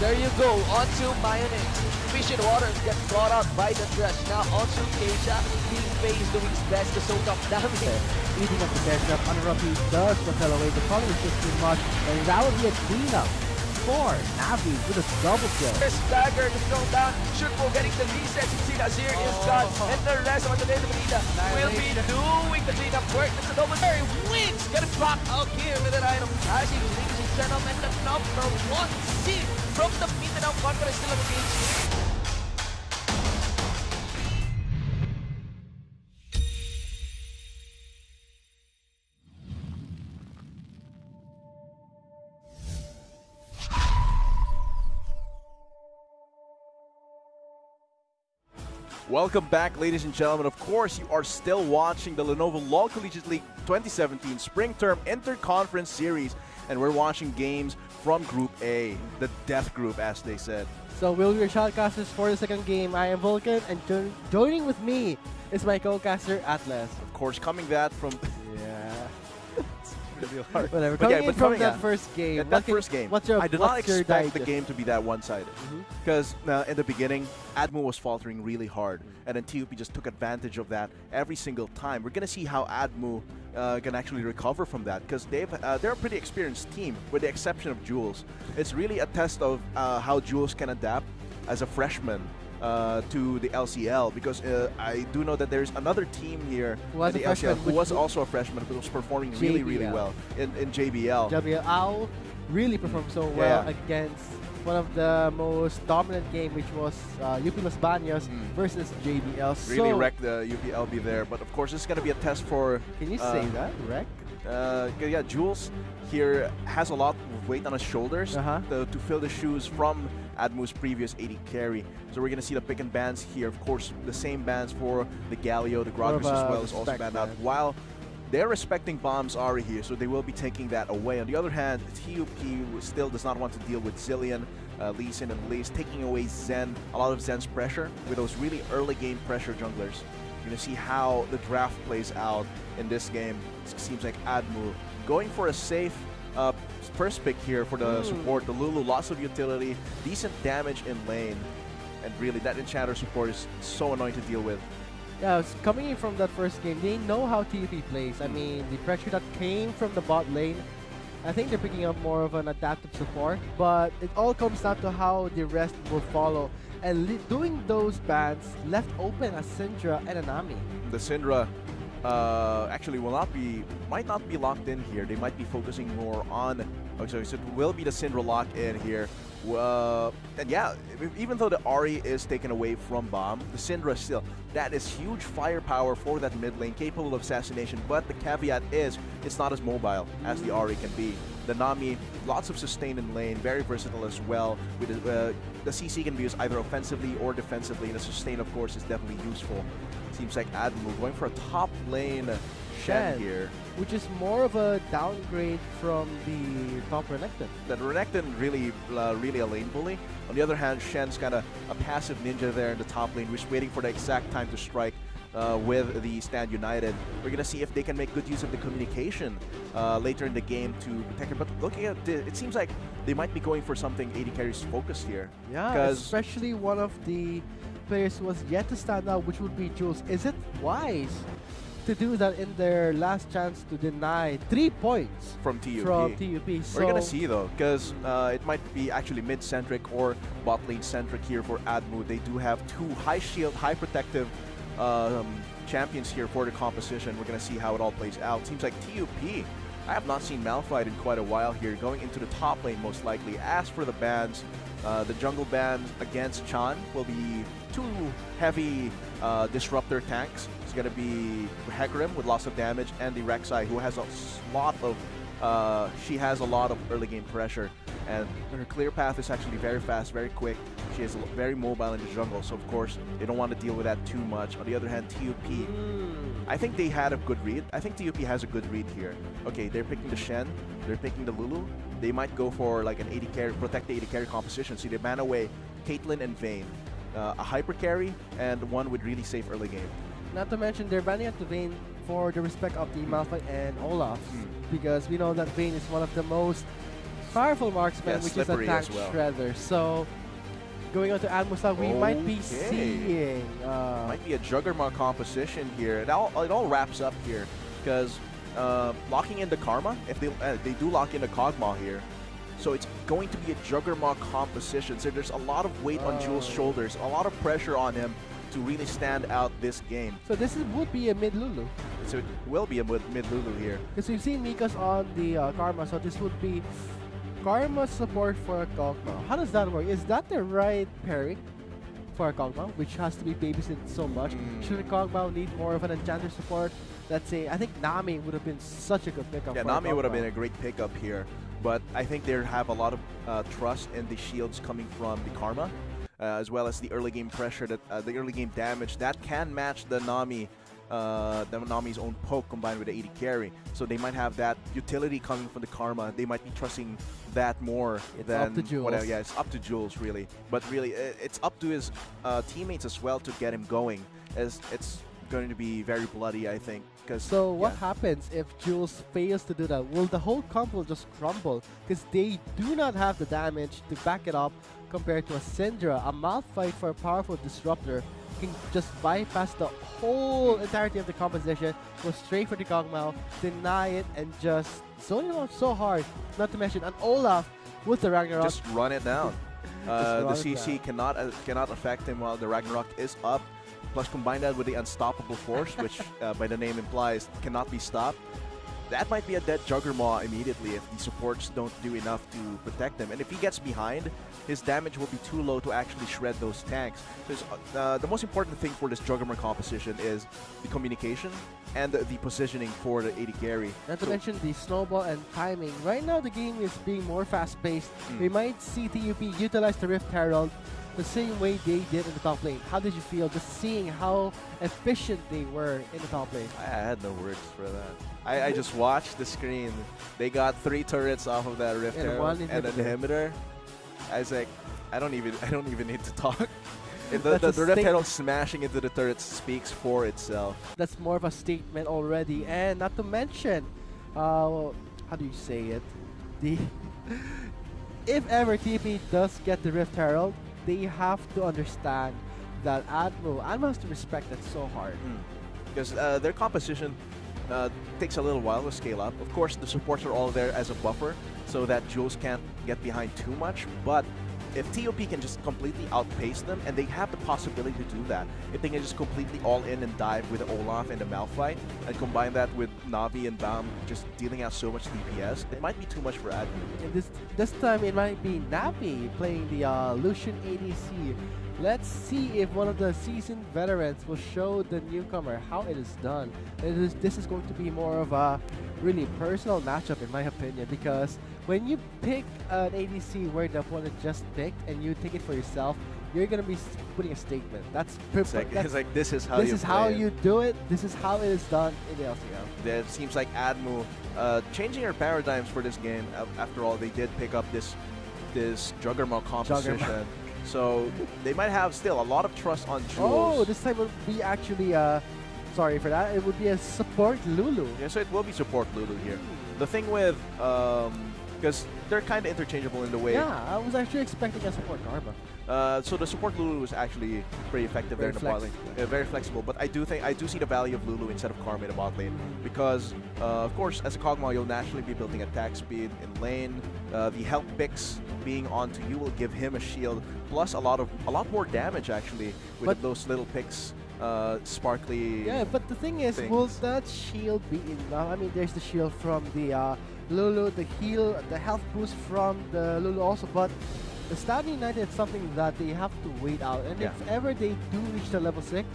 There you go, onto mayonnaise. Fish in water gets brought out by the trash. Now onto Keisha, being phased doing his best to soak up damage. Eating up the dash up, Unruffy does propel away. The calling is just too much, and that would be a cleanup for Navi with a double kill. First dagger is thrown down. Shurpo getting the reset. You see Nazir is gone, and the rest of the Marina will be doing the cleanup work. It's a double carry. Wins! Get it back out here with an item. As he brings his setup and the number 1 seed from the Mindanao Conference still engaged here. Welcome back, ladies and gentlemen. Of course, you are still watching the Lenovo Law Collegiate League 2017 Spring Term Interconference Series, and we're watching games from Group A, the death group, as they said. So we'll be your shoutcasters for the second game. I am Vulcan, and joining with me is my co-caster, Atlas. Of course, coming that from... yeah. It's really hard. Whatever. Coming that first game. That first game, I did not expect the game to be that one-sided. Because in the beginning, ADMU was faltering really hard, and then TUP just took advantage of that every single time. We're going to see how ADMU can actually recover from that, because they're a pretty experienced team, with the exception of Jules. It's really a test of how Jules can adapt as a freshman to the LCL, because I do know that there's another team here in the LCL who was also a freshman, who was performing really, really well in JBL. JBL really performed so well against one of the most dominant game, which was UP Los Baños versus JBL. Really wrecked the UP LB there, but of course this is going to be a test for... Can you say that? Wreck? Yeah, Jules here has a lot of weight on his shoulders to fill the shoes from ADMU's previous AD carry. So we're going to see the pick and bans here. Of course, the same bans for the Galio, the Gragas as well is also banned out. While they're respecting Bomb's Ari here, so they will be taking that away. On the other hand, TUP still does not want to deal with Zillion, Lee Sin, and Lace, taking away Zen, a lot of Zen's pressure with those really early game pressure junglers. You're going to see how the draft plays out in this game. It seems like ADMU going for a safe first pick here for the support. The Lulu, lots of utility, decent damage in lane, and really that Enchanter support is so annoying to deal with. Yeah, coming in from that first game, they know how TUP plays. I mean, the pressure that came from the bot lane, I think they're picking up more of an adaptive support, but it all comes down to how the rest will follow. And doing those bans left open as Syndra and Anami. The Syndra actually might not be locked in here. They might be focusing more on... Okay, so it will be the Syndra lock in here. And yeah, even though the Ari is taken away from Bomb, the Syndra still, that is huge firepower for that mid lane, capable of assassination, but the caveat is it's not as mobile as the Ari can be. The Nami, lots of sustain in lane, very versatile as well. With the CC can be used either offensively or defensively, and the sustain, of course, is definitely useful. Seems like ADMU going for a top lane Shen here, which is more of a downgrade from the top Renekton. That Renekton really a lane bully. On the other hand, Shen's kind of a passive ninja there in the top lane, who's waiting for the exact time to strike with the Stand United. We're going to see if they can make good use of the communication later in the game to protect her. But looking at it seems like they might be going for something AD carries focused here. Yeah, especially one of the players who was yet to stand out, which would be Jules. Is it wise to do that in their last chance to deny 3 points from TUP? So we're gonna see though, because it might be actually mid-centric or bot lane-centric here for ADMU. They do have 2 high shield, high protective champions here for the composition. We're gonna see how it all plays out. Seems like TUP, I have not seen Malphite in quite a while here, going into the top lane most likely. As for the bans, the jungle ban against Chan will be 2 heavy disruptor tanks. It's going to be Hecarim with lots of damage, and the Rek'Sai, who has a lot of she has a lot of early game pressure, and her clear path is actually very fast, very quick. She is very mobile in the jungle, so of course they don't want to deal with that too much. On the other hand, TUP, I think they had a good read. I think TUP has a good read here. Okay, they're picking the Shen, they're picking the Lulu. They might go for like an AD carry, protect the AD carry composition. So they ban away Caitlyn and Vayne, a hyper carry, and one with really safe early game. Not to mention, they're banning out the Vayne for the respect of the Malphite and Olaf, because we know that Vayne is one of the most powerful marksman, Yeah, which is a slippery tank as well. shredder. So going on to ADMU, we might be Okay. seeing Might be a Juggernaut composition here. It all wraps up here because locking into Karma, if they do lock into Kog'Maw here, so it's going to be a Juggernaut composition. So there's a lot of weight on Jules' shoulders, a lot of pressure on him to really stand out this game. So this would be a mid Lulu. So it will be a mid Lulu here. Because we've seen Mika's on the Karma, so this would be Karma support for a Kog'Maw. How does that work? Is that the right pairing for a Kog'Maw, which has to be babysitted so much? Should a Kog'Maw need more of an enchanter support? Let's say, I think Nami would have been such a good pickup. Yeah, for Nami would have been Kog'Maw. a great pickup here, but I think they have a lot of trust in the shields coming from the Karma, as well as the early game pressure, that the early game damage that can match the Nami's own poke combined with the AD carry. So they might have that utility coming from the Karma. They might be trusting that more than up to Jules. whatever. Yeah, it's up to Jules really, but really it's up to his teammates as well to get him going, as it's going to be very bloody, I think. So what happens if Jules fails to do that? Will the whole comp will just crumble? Because they do not have the damage to back it up compared to a Syndra. A Malphite for a powerful disruptor can just bypass the whole entirety of the composition, go straight for the Kog'Maw, deny it, and just zone him out so hard. Not to mention an Olaf with the Ragnarok. Just run it down. The run it CC cannot affect him while the Ragnarok is up. Plus combine that with the Unstoppable Force, which by the name implies cannot be stopped. That might be a dead Juggernaut immediately if the supports don't do enough to protect him. And if he gets behind, his damage will be too low to actually shred those tanks. Because the most important thing for this Juggernaut composition is the communication and the positioning for the AD carry. Not to mention the snowball and timing. Right now the game is being more fast-paced. We might see TUP utilize the Rift Herald the same way they did in the top lane. How did you feel just seeing how efficient they were in the top lane? I had no words for that. I just watched the screen. They got 3 turrets off of that Rift Herald and an inhibitor. I was like, I don't even need to talk. The Rift Herald smashing into the turrets speaks for itself. That's more of a statement already. And not to mention, how do you say it? If ever TP does get the Rift Herald, they have to understand that ADMU has to respect that so hard. Because their composition takes a little while to scale up. Of course, the supports are all there as a buffer so that Jules can't get behind too much, but if TUP can just completely outpace them, and they have the possibility to do that, if they can just completely all in and dive with the Olaf and the Malphite, and combine that with Navi and Bam just dealing out so much DPS, it might be too much for ADMU. And this time it might be Navi playing the Lucian ADC. Let's see if one of the seasoned veterans will show the newcomer how it is done. This is going to be more of a really personal matchup in my opinion, because when you pick an ADC where the opponent just picked and you take it for yourself, you're gonna be putting a statement. It's like this is how you do it. This is how it is done in the LCL. It seems like ADMU changing their paradigms for this game. After all, they did pick up this Juggernaut composition. So they might have still a lot of trust on Jules. Oh, this time would be actually sorry for that. It would be a support Lulu. Yeah, so it will be support Lulu here. The thing with because they're kind of interchangeable in the way. Yeah, I was actually expecting a support Karma. So the support Lulu was actually pretty effective there in the bot lane. Very flexible, but I do see the value of Lulu instead of Karma in the bot lane because, of course, as a Kog'Maw, you'll naturally be building attack speed in lane. The health picks being onto you will give him a shield, plus a lot more damage actually with those little picks. Sparkly. Yeah, but the thing is, will that shield be enough? I mean, there's the shield from the Lulu, the health boost from the Lulu also, but the Stab United is something that they have to wait out. And if ever they do reach the level 6,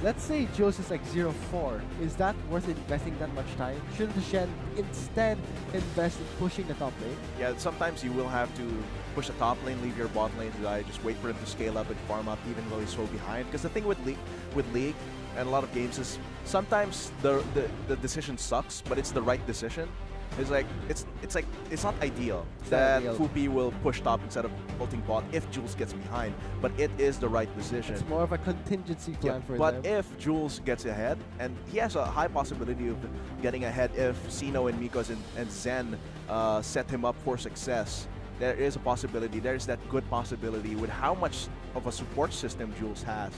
let's say Jules is like 0-4, is that worth investing that much time? Shouldn't Shen instead invest in pushing the top lane? Yeah, sometimes you will have to push the top lane, leave your bot lane to die, just wait for him to scale up and farm up even though he's so behind. Because the thing with League and a lot of games is sometimes the decision sucks, but it's the right decision. It's not ideal It's not that ideal. Fupi will push top instead of ulting bot if Jules gets behind, but it is the right decision. It's more of a contingency plan for But them. if Jules gets ahead, and he has a high possibility of getting ahead if Sino and Mikos and Zen set him up for success, there is a possibility. There's that good possibility with how much of a support system Jules has.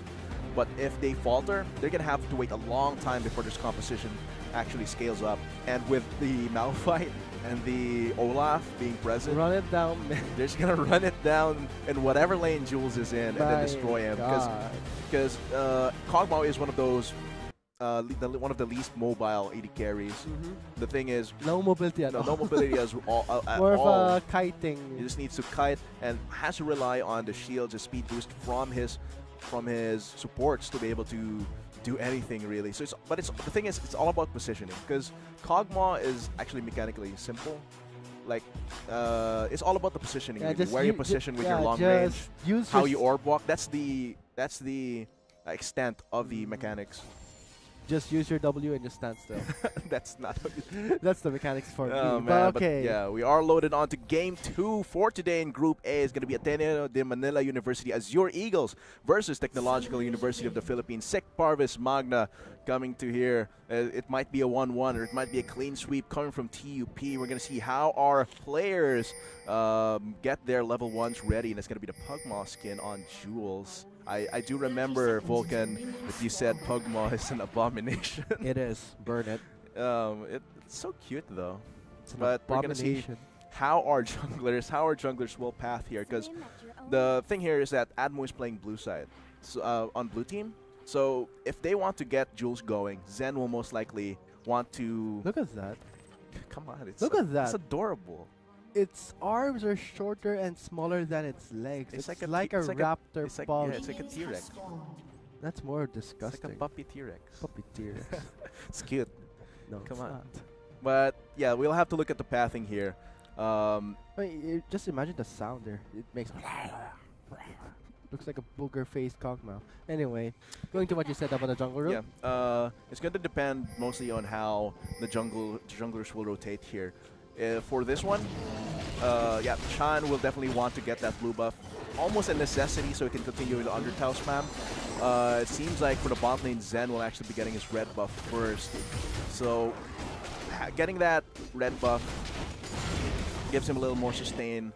But if they falter, they're going to have to wait a long time before this composition actually scales up. And with the Malphite and the Olaf being present, Run it down. they're just going to run it down in whatever lane Jules is in and then destroy him. Because Kog'Maw is one of those, one of the least mobile AD carries. The thing is, No mobility at all. no mobility as at More all. of a kiting. He just needs to kite and has to rely on the shields, the speed boost from his supports to be able to do anything really. So the thing is, it's all about positioning, because Kog'Maw is actually mechanically simple. Like it's all about the positioning, really. Where you position with your long range, how you orb walk. That's the extent of the mechanics. Just use your W and just stand still. That's not. That's the mechanics for Oh, me. man, But okay. yeah, we are loaded on to game 2 for today in Group A. It's going to be Ateneo de Manila University Azure Eagles versus Technological University of the Philippines. Sec Parvis Magna coming to here. It might be a 1-1 or it might be a clean sweep coming from TUP. We're going to see how our players get their level 1s ready, and it's going to be the Pugmaw skin on Jules. I do remember, Vulcan, that you said Pugmaw is an abomination. It is. Burn it. It's so cute, though. It's an But we're going to see abomination. how our junglers will path here, because the thing here is that ADMU is playing blue side, so, on blue team. So if they want to get Jules going, Zen will most likely want to... Look at that. Come on, Look at that. It's adorable. Its arms are shorter and smaller than its legs. It's like a raptor ball. Yeah, it's like a T-Rex. That's more It's disgusting. like a puppy T-Rex. Puppy T-Rex. It's cute. No, Come it's on. not. But yeah, we'll have to look at the pathing here. Just imagine the sound there. It makes looks like a booger-faced Kog'Maw. Anyway, going to what you said about the jungle room. Yeah, it's going to depend mostly on how the junglers will rotate here. For this one, yeah, Chan will definitely want to get that blue buff. Almost a necessity so he can continue with the Undertale spam. It seems like for the bot lane, Zen will actually be getting his red buff first. So getting that red buff gives him a little more sustain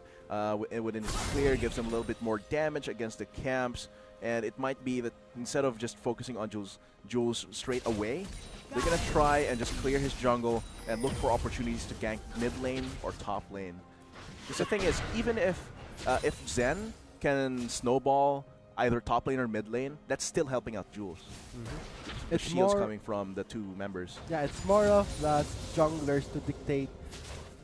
within his clear, gives him a little bit more damage against the camps. And it might be that instead of just focusing on Jules straight away, they're going to try and just clear his jungle and look for opportunities to gank mid lane or top lane. Because the thing is, even if Zen can snowball either top lane or mid lane, that's still helping out Jules. The It's shields more, coming from the two members. yeah, it's more of the junglers to dictate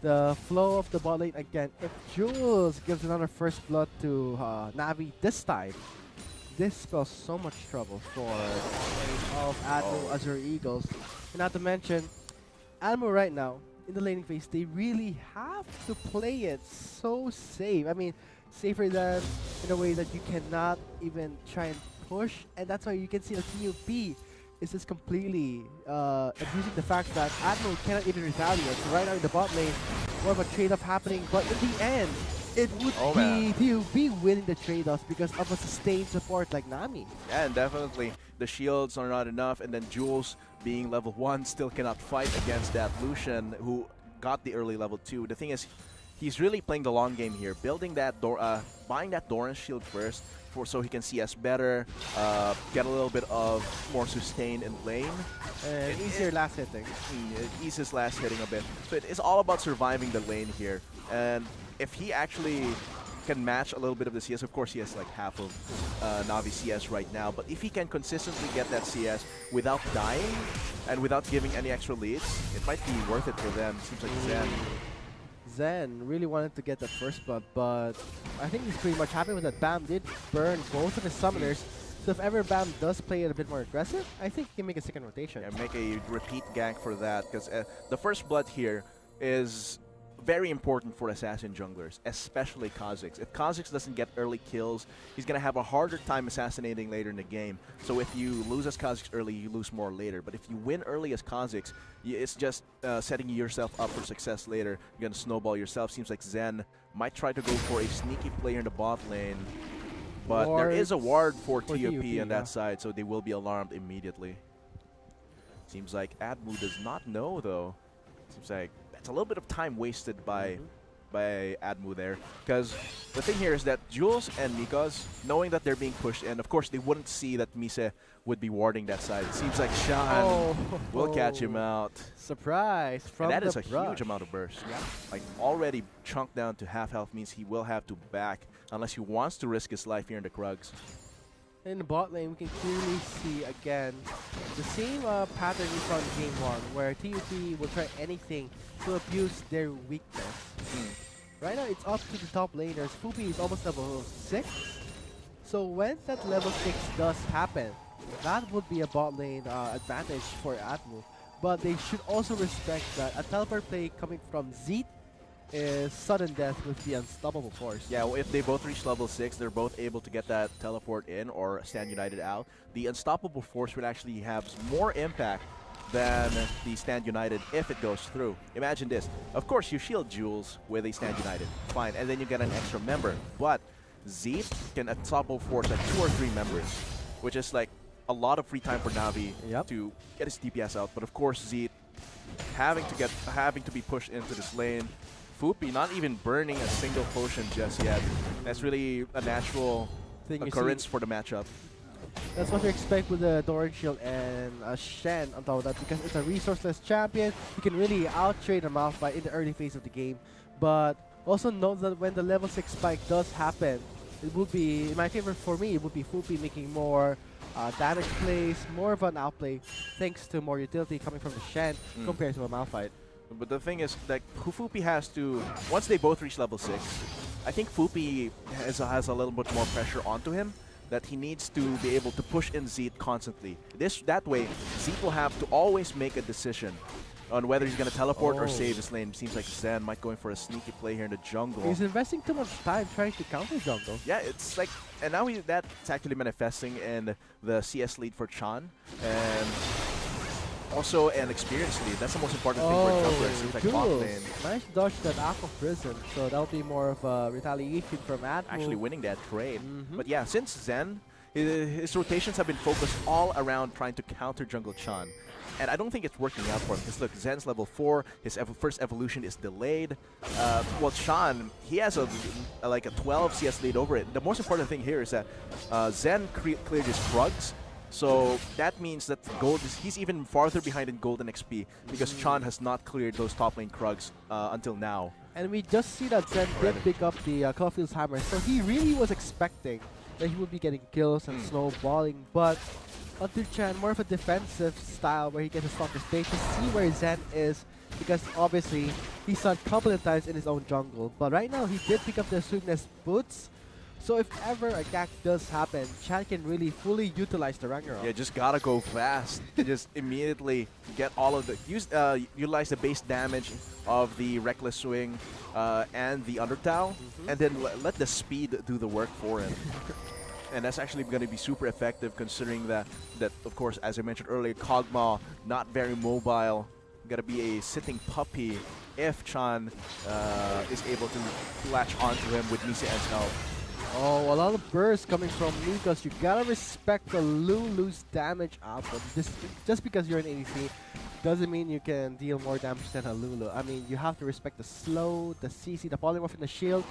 the flow of the bot lane. Again, if Jules gives another first blood to Navi this time, this spells so much trouble for of ADMU Azure Eagles. And not to mention, ADMU right now, in the laning phase, they really have to play it so safe. I mean, safer than in a way that you cannot even try and push. And that's why you can see the TUP is just completely abusing the fact that ADMU cannot even retaliate. So right now in the bot lane, more of a trade-off happening. But in the end, it would be TUP winning the trade-offs because of a sustained support like Nami. Yeah, and definitely the shields are not enough, and then Jules, being level 1, still cannot fight against that Lucian who got the early level 2. The thing is, he's really playing the long game here, building that buying that Doran's shield first so he can CS better, get a little bit of more sustain in lane. And easier last hitting. It eases last hitting a bit. So it is all about surviving the lane here. And if he actually can match a little bit of the CS, of course he has like half of Navi CS right now, but if he can consistently get that CS without dying and without giving any extra leads, it might be worth it for them. Seems like Zen really wanted to get that first blood, but I think he's pretty much happy with that. Bam did burn both of his summoners, so if ever Bam does play it a bit more aggressive, I think he can make a second rotation. Yeah, make a repeat gank for that, because the first blood here is very important for assassin junglers, especially Kha'Zix. If Kha'Zix doesn't get early kills, he's going to have a harder time assassinating later in the game. So if you lose as Kha'Zix early, you lose more later. But if you win early as Kha'Zix, it's just setting yourself up for success later. You're going to snowball yourself. Seems like Zen might try to go for a sneaky player in the bot lane. But there is a ward for TUP on that side, so they will be alarmed immediately. Seems like ADMU does not know, though. Seems like it's a little bit of time wasted by ADMU there. Because the thing here is that Jules and Miko's, knowing that they're being pushed in, of course, they wouldn't see that Mise would be warding that side. It seems like Shan will catch him out. Surprise from and that is a brush. huge amount of burst. Yeah. Like, already chunked down to half health means he will have to back unless he wants to risk his life here in the Krugs. In the bot lane, we can clearly see again the same pattern we saw in Game 1, where TUP will try anything to abuse their weakness. Right now, it's up to the top laners. Fupi is almost level 6. So when that level 6 does happen, that would be a bot lane advantage for ADMU. But they should also respect that a teleport play coming from Zeet is sudden death with the unstoppable force. Yeah, well, if they both reach level 6, they're both able to get that teleport in or stand united out. The unstoppable force would actually have more impact than the stand united if it goes through. Imagine this. Of course, you shield Jules with a stand united. Fine, and then you get an extra member. But Zeet can unstoppable force like 2 or 3 members, which is like a lot of free time for Navi to get his DPS out. But of course, Zeet having to be pushed into this lane. Fupi not even burning a single potion just yet. That's really a natural occurrence for the matchup. That's what you expect with the Doran Shield and Shen on top of that, because it's a resourceless champion. You can really out-trade a Malphite in the early phase of the game. But also note that when the level 6 spike does happen, it would be, in my favor for me, it would be Fupi making more damage plays, more of an outplay, thanks to more utility coming from the Shen compared to a Malphite. But the thing is, like, Fupi has to, once they both reach level 6, I think Fupi has a little bit more pressure onto him, that he needs to be able to push in Zeet constantly. That way, Zeet will have to always make a decision on whether he's going to teleport or save his lane. Seems like Zen might going for a sneaky play here in the jungle. He's investing too much time trying to counter jungle. Yeah, it's like, and now that's actually manifesting in the CS lead for Chan, and also an experience lead. That's the most important thing for a jungler. It seems like bot lane. Nice dodge that Aqua Prison, so that'll be more of a retaliation from ADMU. Actually winning that trade. But yeah, since Zen, his rotations have been focused all around trying to counter jungle Chan. And I don't think it's working out for him, because look, Zen's level 4, his first evolution is delayed. Well, Chan, he has like a 12 CS lead over it. The most important thing here is that Zen cleared his Krugs, so that means that he's even farther behind in Golden XP, because Chan has not cleared those top lane Krugs until now. And we just see that Zen did pick up the Caulfield's Hammer, so he really was expecting that he would be getting kills and snowballing, but onto Chan, more of a defensive style where he gets a stalker stage to see where Zen is, because obviously he saw it couple of times in his own jungle. But right now he did pick up the Swiftness boots, so if ever a gank does happen, Chan can really fully utilize the Ragnarok. Yeah, just gotta go fast. Just immediately get all of the utilize the base damage of the Reckless Swing and the Undertow, and then let the speed do the work for him. And that's actually going to be super effective, considering that of course, as I mentioned earlier, Kog'Maw not very mobile. Got to be a sitting puppy if Chan is able to latch onto him with Mise N's help. Oh, a lot of bursts coming from Nikos. You gotta respect the Lulu's damage output. Just because you're an ADC doesn't mean you can deal more damage than a Lulu. I mean, you have to respect the slow, the CC, the polymorph, and the shield.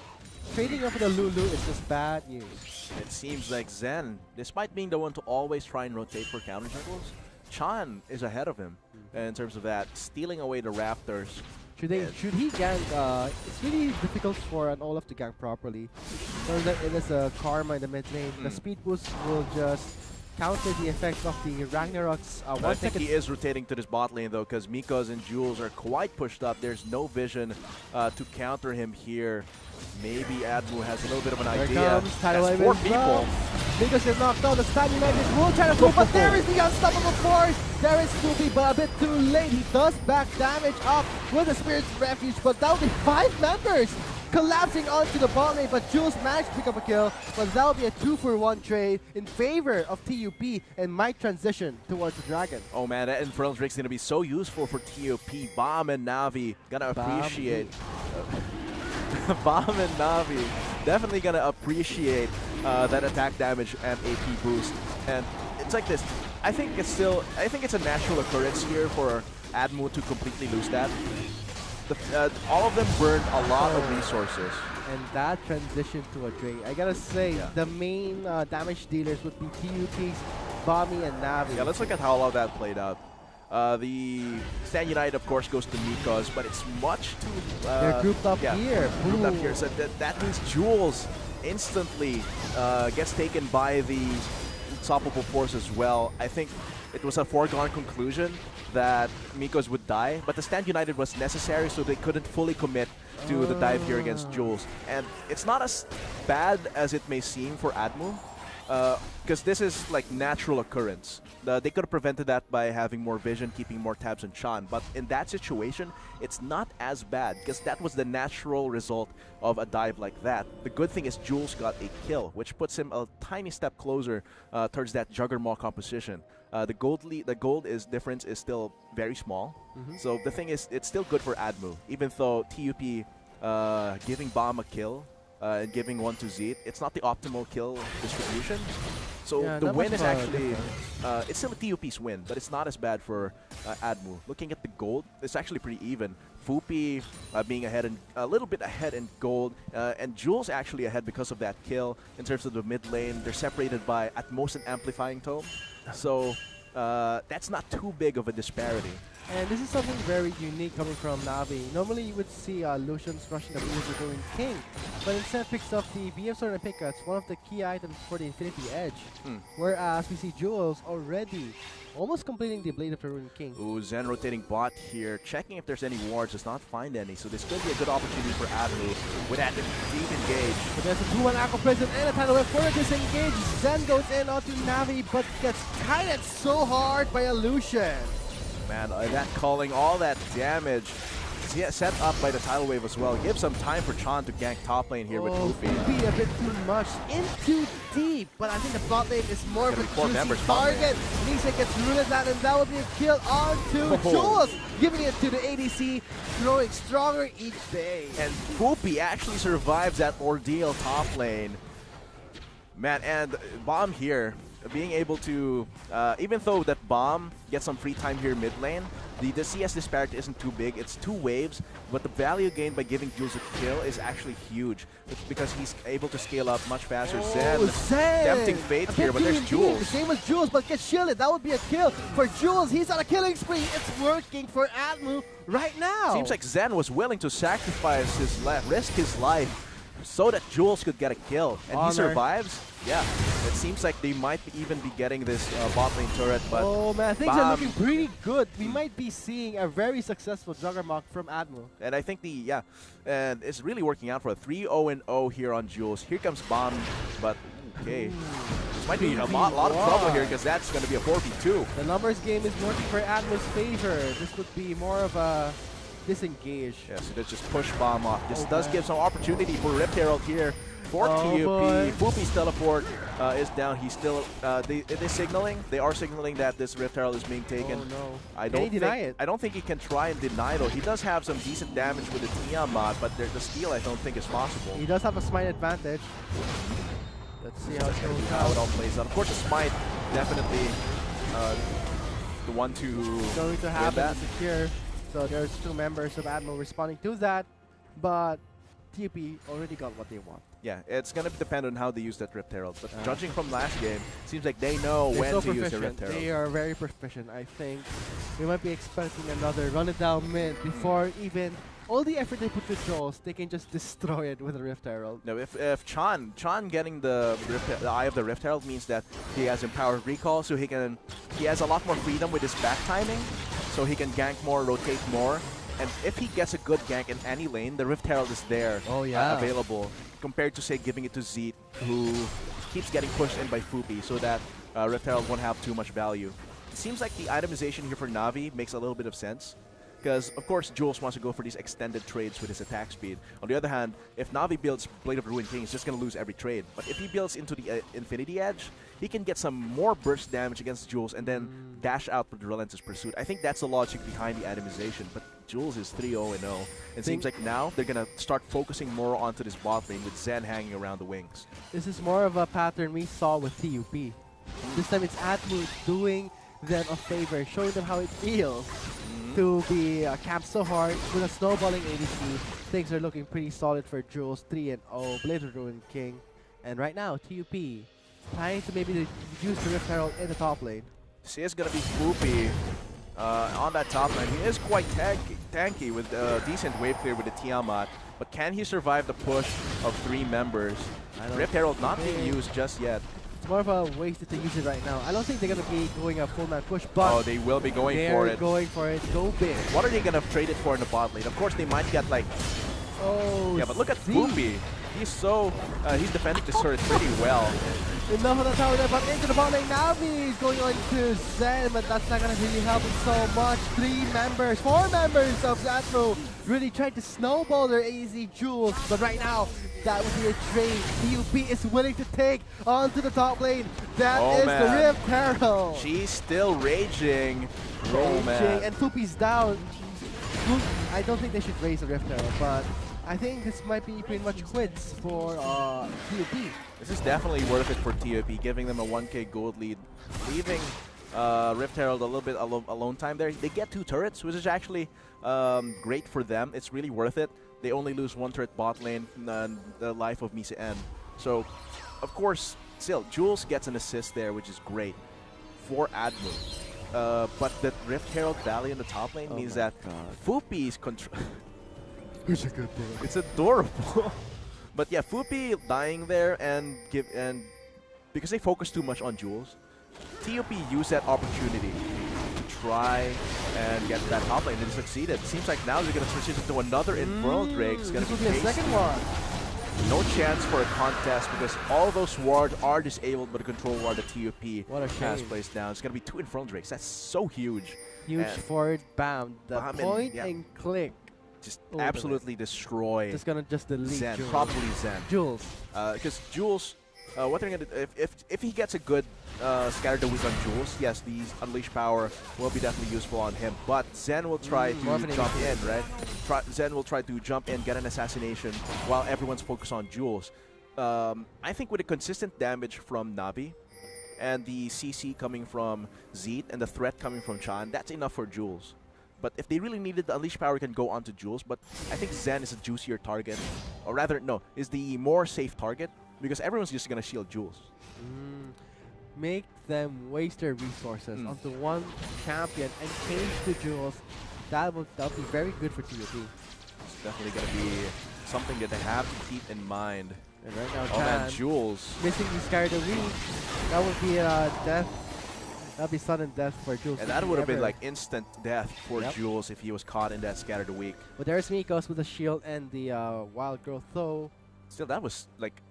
Trading over the Lulu is just bad news. It seems like Zen, despite being the one to always try and rotate for counter jungles, Chan is ahead of him in terms of that, stealing away the Raptors. Should he gank? It's really difficult for an Olaf to gank properly. So that it is a Karma in the mid lane. The speed boost will just counter the effects of the Ragnarok's I think he is rotating to this bot lane though, because Miko's and Jules are quite pushed up. There's no vision to counter him here. Maybe ADMU has a little bit of an idea. That's 4 people. Miko's is knocked out. The stand united will try to move, but there is the unstoppable force. There is Spoopy, but a bit too late. He does back damage up with the Spirit's Refuge, but that will be 5 members collapsing onto the bot lane, but Jules managed to pick up a kill, but that will be a 2-for-1 trade in favor of TUP and might transition towards the Dragon. Oh man, that Infernal Drake's gonna be so useful for TUP. Bomb and Navi gonna appreciate. Bomb and Navi definitely gonna appreciate that attack damage and AP boost. And it's like this. I think it's a natural occurrence here for ADMU to completely lose that. All of them burned a lot of resources. And that transition to a Drake. I gotta say, the main damage dealers would be TUP's, Bommy, and Navi. Yeah, let's look at how all that played out. The Stand United, of course, goes to Miko's, but it's much too... they're grouped up here. Grouped up here. So that means Jules instantly gets taken by the Unstoppable Force as well. I think it was a foregone conclusion that Miko's would die, but the Stand United was necessary, so they couldn't fully commit to the dive here against Jules. And it's not as bad as it may seem for ADMU, because this is like natural occurrence. They could have prevented that by having more vision, keeping more tabs on Chan, but in that situation, it's not as bad, because that was the natural result of a dive like that. The good thing is Jules got a kill, which puts him a tiny step closer towards that Juggermaw composition. The gold difference is still very small, so the thing is, it's still good for ADMU, even though TUP giving Bomb a kill and giving one to Zeke, it's not the optimal kill distribution. So yeah, the win is actually, it's still a TUP's win, but it's not as bad for ADMU. Looking at the gold, it's actually pretty even. Fupi being ahead and a little bit ahead in gold, and Jules actually ahead because of that kill. In terms of the mid lane, they're separated by at most an amplifying tome. So that's not too big of a disparity. And this is something very unique coming from Navi. Normally you would see Lucian's rushing the BM with going King, but instead picks up the BM Sword and Pickaxe, one of the key items for the Infinity Edge. Whereas we see Jules already almost completing the Blade of the Ruined King. Ooh, Zen rotating bot here, checking if there's any wards, does not find any, so this could be a good opportunity for ADMU with that deep engage. But there's a 2-1 Aqua Prison and a tidal wave for the disengage. Zen goes in onto Navi, but gets kited so hard by a Lucian. Man, that calling all that damage, set up by the tidal wave as well. Give some time for Chan to gank top lane here with Fupi. Fupi a bit too much, in too deep, but I think the bot lane is more of a juicy target. Nisa gets rooted that, and that will be a kill onto Jules, giving it to the ADC, growing stronger each day. And Fupi actually survives that ordeal top lane. Man, and Bomb here, being able to, even though that Bomb gets some free time here mid lane, the CS disparity isn't too big. It's 2 waves, but the value gained by giving Jules a kill is actually huge. It's because he's able to scale up much faster. Zen, tempting fate here, but there's Jules. The same as Jules, but gets shielded. That would be a kill for Jules. He's on a killing spree. It's working for ADMU right now. Seems like Zen was willing to sacrifice his life, risk his life, so that Jules could get a kill. And he survives. Yeah, it seems like they might even be getting this bot lane turret, but... Oh man, things are looking pretty good. We might be seeing a very successful Juggernaut from ADMU. And I think and it's really working out for a 3-0-0 here on Jules. Here comes Bomb, but okay. This might be a lot of trouble here because that's going to be a 4v2. The numbers game is working for ADMU's favor. This would be more of a disengage. Yeah, so let's just push Bomb off. This does give some opportunity for Rift Herald here for TUP. Fupi's teleport is down. He's still they're signaling. They are signaling that this Rift Herald is being taken. Oh no! I don't think he can try and deny though. He does have some decent damage with the Tiamat, but the steal I don't think is possible. He does have a smite advantage. Let's see how it all plays out. Of course, the smite definitely the one to going to happen secure. So there's 2 members of ADMU responding to that, but TUP already got what they want. Yeah, it's going to depend on how they use that Rift Herald. But judging from last game, seems like they know when to use the Rift Herald. They are very proficient. I think we might be expecting another run it down mid before even all the effort they put to Jules, they can just destroy it with a Rift Herald. No, if Chan getting the Eye of the Rift Herald means that he has empowered recall, so he has a lot more freedom with his back timing, so he can gank more, rotate more. And if he gets a good gank in any lane, the Rift Herald is there, available, compared to, say, giving it to Zeke, who keeps getting pushed in by Fupi, so that Rift Herald won't have too much value. it seems like the itemization here for Navi makes a little bit of sense. Because, of course, Jules wants to go for these extended trades with his attack speed. On the other hand, if Navi builds Blade of Ruin King, he's just going to lose every trade. But if he builds into the Infinity Edge, he can get some more burst damage against Jules and then dash out with the Relentless Pursuit. I think that's the logic behind the itemization. But Jules is 3-0-0. It seems like now they're going to start focusing more onto this bot lane with Zen hanging around the wings. This is more of a pattern we saw with TUP. This time it's ADMU doing them a favor, showing them how it feels to be camped so hard with a snowballing ADC. Things are looking pretty solid for Jules, 3-0, Blade of Ruin King. And right now, TUP trying to maybe use the Rift Herald in the top lane. This is going to be Foopy on that top lane. He is quite tanky with a decent wave clear with the Tiamat. But can he survive the push of 3 members? Rift Herald not being used just yet. It's more of a wasted to use it right now. I don't think they're going to be going a full man push, but oh, they will be going for it. They're going for it. Go big. What are they going to trade it for in the bot lane? Of course, they might get like... Oh, yeah, but look at Foopy. He's so... he's defending this turret pretty well. Enough of the tower there, but into the bot lane. Navi is going on to Zen, but that's not going to really help him so much. 4 members of ADMU really tried to snowball their AZ Jules, but right now, that would be a trade TUP is willing to take onto the top lane. That is the Rift Herald. She's still raging. Oh, man. And Foopy's down. I don't think they should raise the Rift Herald, but I think this might be pretty much quits for TUP. This is definitely worth it for TUP, giving them a 1k gold lead, leaving Rift Herald a little bit alone time there. They get 2 turrets, which is actually great for them. It's really worth it. They only lose 1 turret bot lane in the life of Mise N. So, of course, still, Jules gets an assist there, which is great for ADMU. But the Rift Herald Valley in the top lane means that Foopy's control... It's a good boy. It's adorable. But yeah, Foopy dying there and because they focus too much on Jules, TUP used that opportunity to try and get that top lane and succeeded. It seems like now they're going to switch into another Infernal Drake. It's going to be a second one. No chance for a contest because all those wards are disabled by the control ward that TUP has placed down. It's going to be 2 Infernal Drakes. That's so huge. Huge forward BAM. The point and click. Just absolutely destroy. Just gonna delete Zen, Jules. probably Zen. Jules. Because Jules, what they're gonna do, if he gets a good Scatter the Weak on Jules, yes, the Unleash Power will be definitely useful on him. But Zen will try to jump in, right? Zen will try to jump in, get an assassination while everyone's focused on Jules. I think with the consistent damage from Navi and the CC coming from Zeet and the threat coming from Chan, that's enough for Jules. But if they really needed the Unleash Power, can go onto Jules. But I think Zen is a juicier target. Or rather, no, is the more safe target. Because everyone's just going to shield Jules. Make them waste their resources onto one champion and change to Jules. That'll be very good for TUP. It's definitely going to be something that they have to keep in mind. And right now, oh man, Jules. Missing the Scatter the Weak. That would be death. That'd be sudden death for Jules. And that would have been like instant death for Jules if he was caught in that Scatter the Weak. But there's Mikos with the shield and the Wild Growth though. Still, that was like...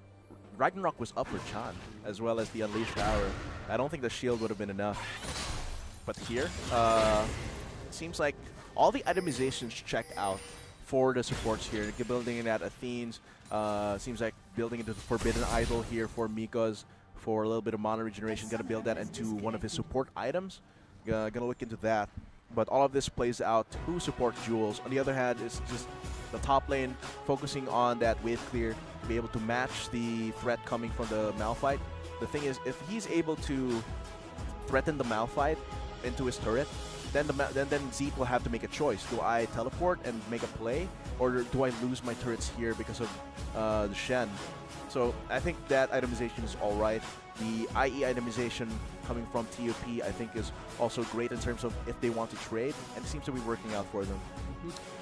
Ragnarok was up for Chan, as well as the Unleashed Power. I don't think the shield would have been enough. But here, it seems like all the itemizations checked out for the supports here. Building in at Athene's, seems like building into the Forbidden Idol here for Mikos. For a little bit of mana regeneration, gonna build that into one of his support items. Gonna look into that. But all of this plays out to support Jules. On the other hand, it's just the top lane focusing on that wave clear, to be able to match the threat coming from the Malphite. The thing is, if he's able to threaten the Malphite into his turret, then Zeke will have to make a choice. Do I teleport and make a play, or do I lose my turrets here because of the Shen? So I think that itemization is alright. The IE itemization coming from TUP I think is also great in terms of if they want to trade, and it seems to be working out for them.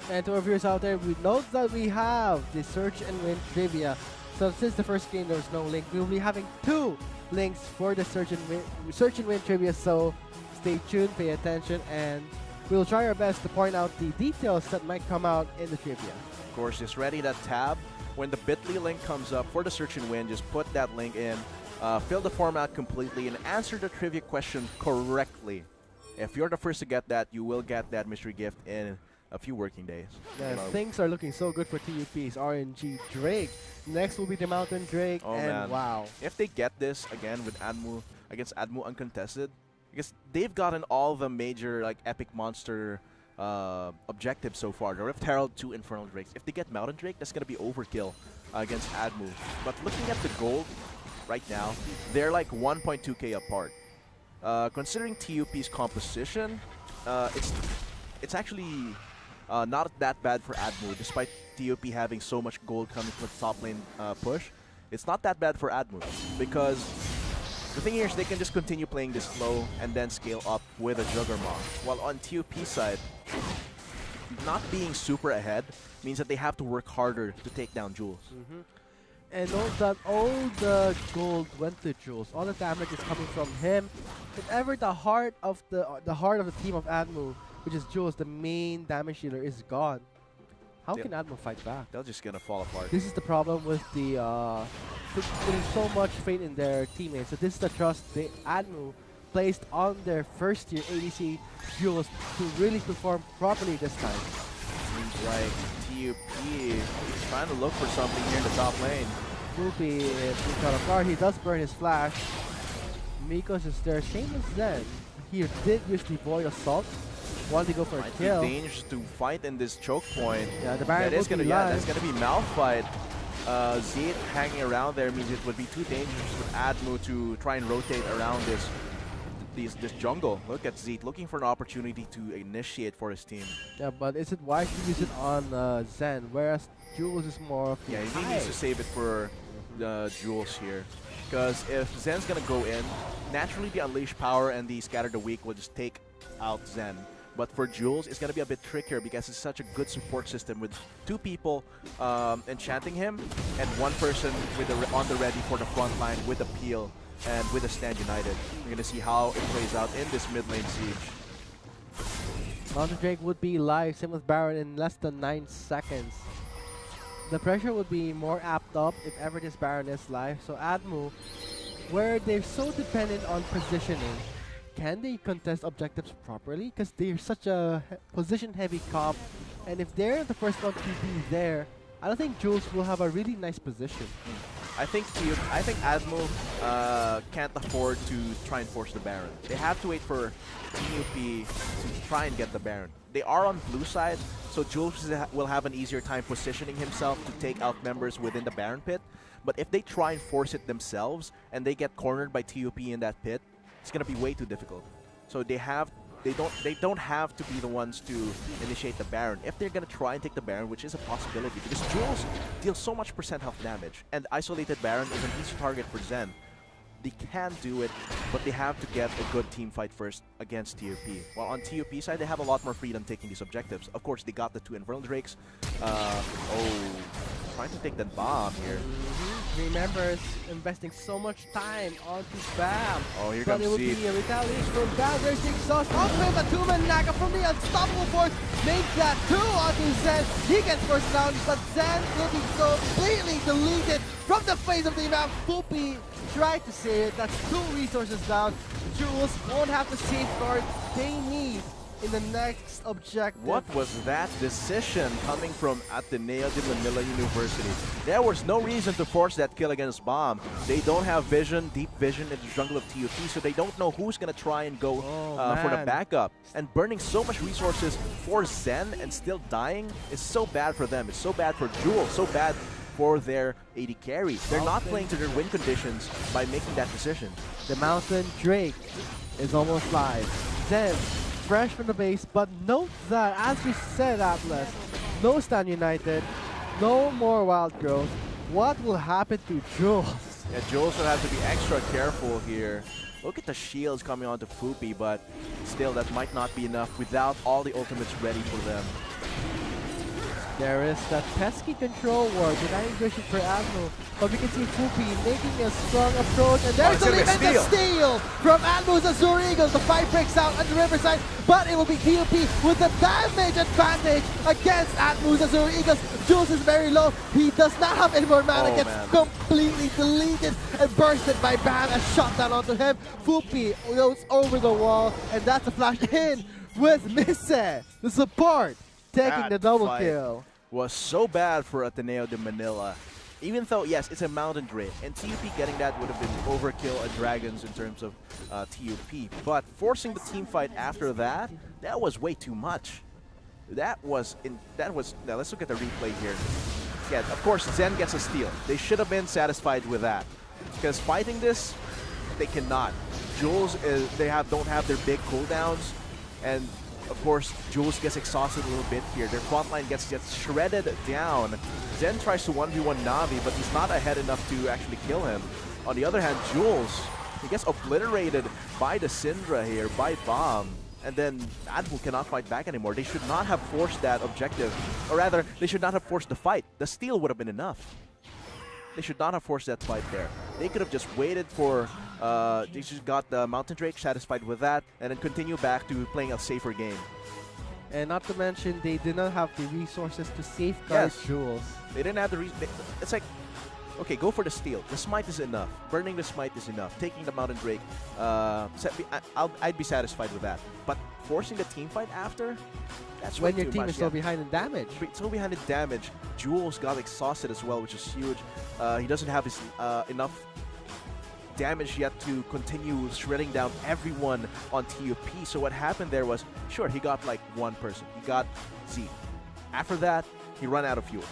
And to our viewers out there, we note that we have the Search and Win trivia. So since the first game there was no link, we will be having 2 links for the Search and Win trivia. So stay tuned, pay attention, and we'll try our best to point out the details that might come out in the trivia. Of course, just ready that tab. When the bit.ly link comes up for the Search and Win, just put that link in, fill the form out completely, and answer the trivia question correctly. If you're the first to get that, you will get that mystery gift in a few working days. Yeah, things are looking so good for TUP's RNG Drake. Next will be the Mountain Drake, and man. wow. If they get this again with ADMU against ADMU uncontested, because they've gotten all the major like epic monster objectives so far. The Rift Herald, 2 Infernal Drakes. If they get Mountain Drake, that's gonna be overkill against ADMU. But looking at the gold right now, they're like 1.2k apart. Considering TUP's composition, it's actually not that bad for ADMU, despite TUP having so much gold coming from the top lane push. It's not that bad for ADMU, because the thing here is they can just continue playing this slow and then scale up with a Juggernaut. While on TUP's side, not being super ahead means that they have to work harder to take down Jules. And note that all the gold went to Jules. All the damage is coming from him. If ever the heart of the team of ADMU, which is Jules, the main damage dealer, is gone, how can ADMU fight back? They're just gonna fall apart. This is the problem with the there's so much faith in their teammates. So this is the trust the ADMU placed on their first tier ADC Jules to really perform properly this time. Seems like TUP is trying to look for something here in the top lane. Poopy is caught off guard. He does burn his flash. Miko's is there. Same as Zen. He did use the Void Assault. Wanted to go for a kill. Might be dangerous to fight in this choke point. Yeah, the Baron that's will be that's gonna be Malphite. Zed hanging around there means it would be too dangerous for ADMU to try and rotate around this jungle. Look at Zed looking for an opportunity to initiate for his team. Yeah, but is it wise to use it on Zen, whereas Jules is more of the Yeah, he needs to save it for Jules here. Because if Zen's gonna go in, naturally the Unleash Power and the Scatter the Weak will just take out Zen. But for Jules, it's gonna be a bit trickier because it's such a good support system with 2 people enchanting him and 1 person with on the ready for the front line with a peel and with a Stand United. We're gonna see how it plays out in this mid lane siege. Mountain Drake would be live, same with Baron, in less than 9 seconds. The pressure would be more amped up if ever this Baron is live. So ADMU, where they're so dependent on positioning, can they contest objectives properly? Because they're such a position-heavy comp, and if they're the first one to be there, I don't think Jules will have a really nice position. I think ADMU can't afford to try and force the Baron. They have to wait for TUP to try and get the Baron. They are on blue side, so Jules will have an easier time positioning himself to take out members within the Baron pit. But if they try and force it themselves and they get cornered by TUP in that pit, it's gonna be way too difficult. So they don't have to be the ones to initiate the Baron if they're gonna try and take the Baron, which is a possibility because Jules deals so much percent health damage, and isolated Baron is an easy target for Zen. They can do it, but they have to get a good team fight first against TUP. While on TUP side, they have a lot more freedom taking these objectives. Of course, they got the 2 Infernal Drakes. Trying to take that bomb here. Remembers investing so much time onto Bam. Oh, here but comes it will Zed. be a retaliation from Bam. There's the exhaust. Off with a 2-man Naga from the Unstoppable Force. Makes that 2 onto Zen. He gets first down, but Zen will be so completely deleted from the face of the map. Poopy tried to save it. That's 2 resources down. Jules won't have the safeguard they need in the next objective. What was that decision coming from Ateneo de Manila University? There was no reason to force that kill against Bomb. They don't have vision, deep vision in the jungle of TUP, so they don't know who's gonna try and go for the backup. And burning so much resources for Zen and still dying is so bad for them. It's so bad for Jules, so bad for their AD carry. They're not playing to their win conditions by making that decision. The Mountain Drake is almost live. Zen fresh from the base, but note that, as we said, Atlas, no Stand United, no more Wild Growth. What will happen to Jules? Yeah, Jules will have to be extra careful here. Look at the shields coming onto Fupi, but still that might not be enough without all the ultimates ready for them. There is that pesky control ward, denying vision for ADMU. But we can see Fupi making a strong approach, and there's the lead and the steal from ADMU's Azure Eagles. The fight breaks out on the Riverside, but it will be TUP with the damage advantage against ADMU's Azure Eagles. Jules is very low. He does not have any more mana. Gets completely deleted and bursted by Bam. A shot down onto him. Fupi goes over the wall, and that's a flash in with Mise, the support, taking the double kill. Was so bad for Ateneo de Manila. Even though, yes, it's a Mountain Drake, and TUP getting that would have been overkill at Dragons in terms of TUP. But forcing the team fight after that, that was way too much. Now let's look at the replay here. Yeah, of course, Zen gets a steal. They should have been satisfied with that. Because fighting this, they cannot. Jules don't have their big cooldowns, and of course, Jules gets exhausted a little bit here. Their front line gets shredded down. Zen tries to 1v1 Navi, but he's not ahead enough to actually kill him. On the other hand, Jules, he gets obliterated by the Syndra here, by Bomb. And then ADMU cannot fight back anymore. They should not have forced that objective. Or rather, they should not have forced the fight. The steal would have been enough. They should not have forced that fight there. They could have just waited for, they just got the Mountain Drake, satisfied with that, and then continue back to playing a safer game. And not to mention, they did not have the resources to safeguard Jules. They didn't have the it's like, okay, go for the steal. The smite is enough. Burning the smite is enough. Taking the Mountain Drake, I'd be satisfied with that. But forcing the team fight after, that's when your team is so behind in damage. So behind in damage. Jules got exhausted as well, which is huge. He doesn't have his enough damage yet to continue shredding down everyone on TUP. So what happened there was, sure, he got like one person. He got Z. After that, he ran out of fuel.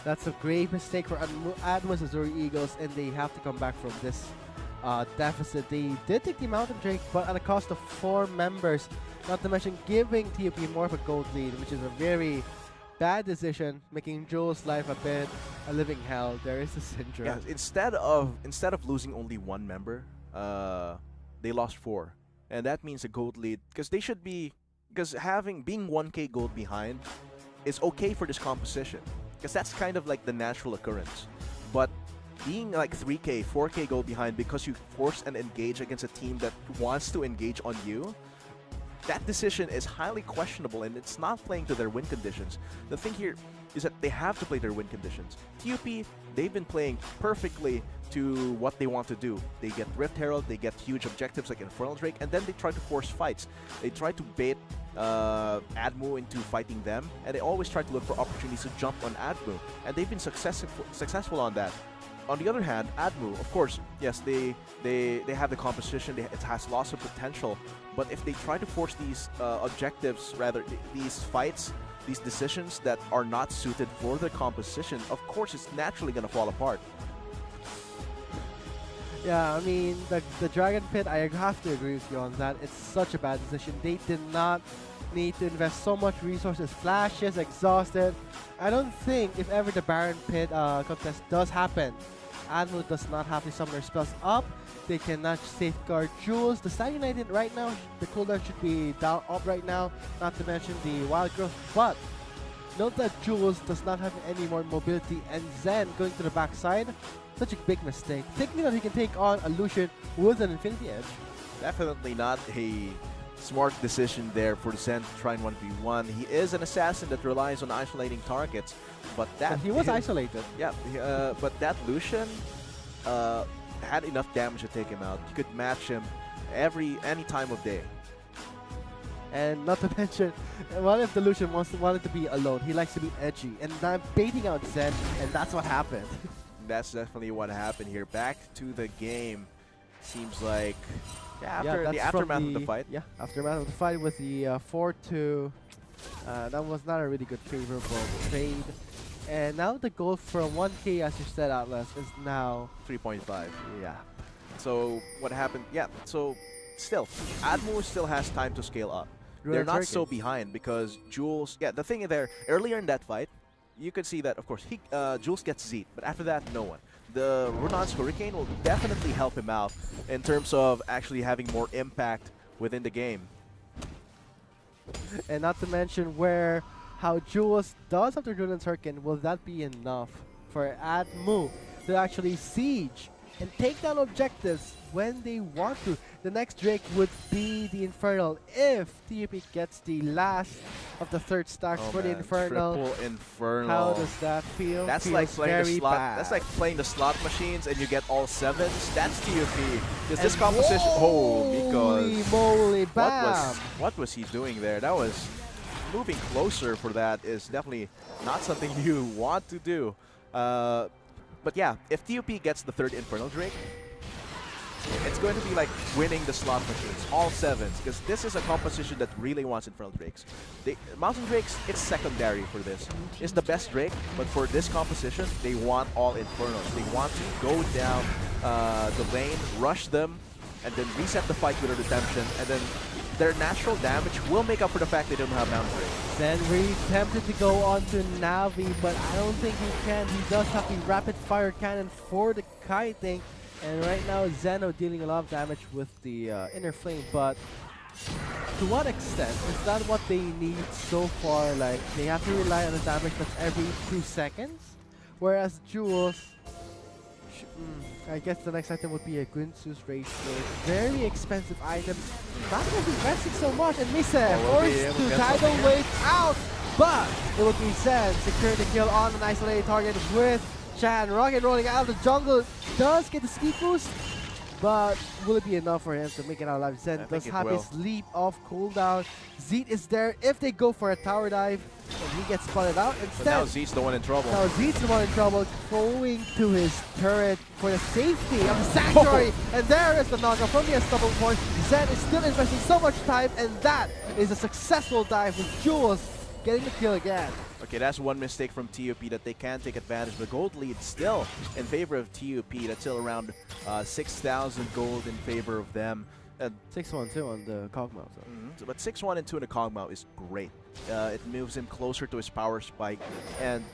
That's a great mistake for ADMU's Azure Eagles, and they have to come back from this deficit. They did take the Mountain Drake, but at a cost of 4 members. Not to mention giving TUP more of a gold lead, which is a very bad decision, making Jules' life a living hell. There is a Syndra. Yeah, instead of losing only 1 member, they lost 4, and that means a gold lead, because they should be, because being 1k gold behind is okay for this composition, because that's kind of like the natural occurrence. But being like 3k, 4k gold behind because you force an engage against a team that wants to engage on you, that decision is highly questionable, and it's not playing to their win conditions. The thing here is that they have to play their win conditions. TUP, they've been playing perfectly to what they want to do. They get Rift Herald, they get huge objectives like Infernal Drake, and then they try to force fights. They try to bait ADMU into fighting them, and they always try to look for opportunities to jump on ADMU, and they've been successful on that. On the other hand, ADMU, of course, yes, they have the composition, it has lots of potential, but if they try to force these objectives, rather these fights, these decisions that are not suited for the composition, of course it's naturally going to fall apart. Yeah, I mean, the Dragon Pit, I have to agree with you on that. It's such a bad decision. They did not need to invest so much resources. Flash is exhausted. I don't think if ever the Baron Pit contest does happen, ADMU does not have the summoner spells up. They cannot safeguard Jules. The Stag United right now, the cooldown should be down up right now, not to mention the Wild Growth. But note that Jules does not have any more mobility, and Zen going to the backside, such a big mistake. Thinking that he can take on a Lucian with an Infinity Edge. Definitely not a smart decision there for Zen to try and 1v1. He is an assassin that relies on isolating targets, but he was isolated. Yeah, but that Lucian had enough damage to take him out. You could match him any time of day. And not to mention, what if the Lucian wanted to be alone? He likes to be edgy, and I'm baiting out Zen, and that's what happened. That's definitely what happened here. Back to the game. Seems like after the aftermath of the fight. Yeah, aftermath of the fight with the 4-2. That was not a really good favorable trade. And now the goal from 1k, as you said, Atlas, is now 3.5. Yeah. So what happened? Yeah. So still, ADMU still has time to scale up. They're not so behind because Jules. Yeah, the thing there earlier in that fight, you could see that of course Jules gets Z'd, but after that, no one. The Runon's Hurricane will definitely help him out in terms of actually having more impact within the game. And not to mention where how Jules does have to run and Turkin, will that be enough for ADMU to actually siege and take down objectives when they want to? The next Drake would be the Infernal if TUP gets the last of the third stacks for the Infernal. Triple Infernal. How does that feel? That's Feels like playing the very slot. bad. That's like playing the slot machines and you get all 7s. That's TUP. Because this composition. Oh, Holy moly, bam! What was he doing there? That was moving closer for that is definitely not something you want to do. But yeah, if TUP gets the third Infernal Drake, it's going to be like winning the slot machines, all 7s, because this is a composition that really wants Infernal Drakes. Mountain Drakes, it's secondary for this. It's the best Drake, but for this composition, they want all Infernals. They want to go down the lane, rush them, and then reset the fight with a redemption, and then their natural damage will make up for the fact they don't have Mountain Drake. Then really tempted to go on to Navi, but I don't think he can. He does have the rapid fire cannon for the kiting. And right now, Zeno dealing a lot of damage with the inner flame, but to what extent is that what they need so far? Like, they have to rely on the damage that's every 2 seconds, whereas Jules, I guess the next item would be a Gunsu's Rage Sword. Very expensive items, not going to be investing so much, and Mise forced to tidal wave out, but it would be Zen securing the kill on an isolated target with Chan. Rocket rolling out of the jungle, does get the speed boost, but will it be enough for him to make it out alive? Zen does have his leap off cooldown. Zeet is there if they go for a tower dive, and he gets spotted out instead. But now Zeet's the one in trouble. Now Zeet's the one in trouble, going to his turret for the safety of the Sanctuary, and there is the knockoff from the double point. Zen is still investing so much time, and that is a successful dive with Jules getting the kill again. Okay, that's one mistake from TUP that they can take advantage. The gold lead still in favor of TUP. That's still around 6,000 gold in favor of them. 6-1-2 on the Cogmouth. But 6-1 and 2 in the Cogmouth is great. It moves him closer to his power spike. And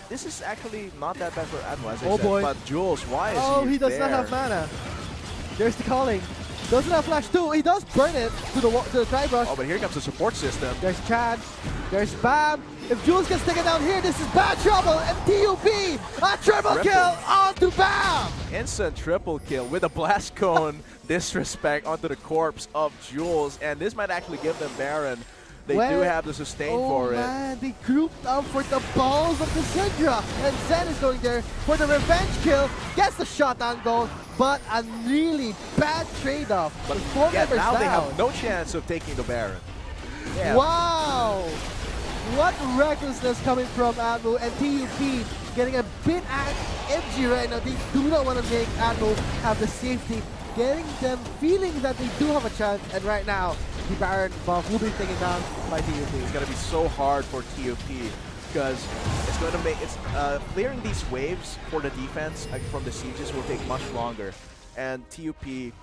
this is actually not that bad for ADMU, as I said. Boy. But Jules, why is he Oh, he does not have mana. There's the calling. Doesn't have flash too. He does burn it to the Tri-Brush. Oh, but here comes the support system. There's Chad. There's Bam. If Jules gets taken down here, this is bad trouble. And TUP, a triple kill onto Bam. Instant triple kill with a blast cone disrespect onto the corpse of Jules. And this might actually give them Baron. They do have the sustain for it. Oh man, they grouped up for the balls of the Syndra. And Zen is going there for the revenge kill. Gets the shot on goal, but a really bad trade-off. But yeah, now they have no chance of taking the Baron. Yeah. Wow! What recklessness coming from ADMU, and TUP getting a bit at edgy right now. They do not want to make ADMU have the safety, getting them feeling that they do have a chance, and right now the Baron buff will be taken down by TUP. It's going to be so hard for TUP because it's going to make clearing these waves for the defense from the sieges will take much longer, and TUP,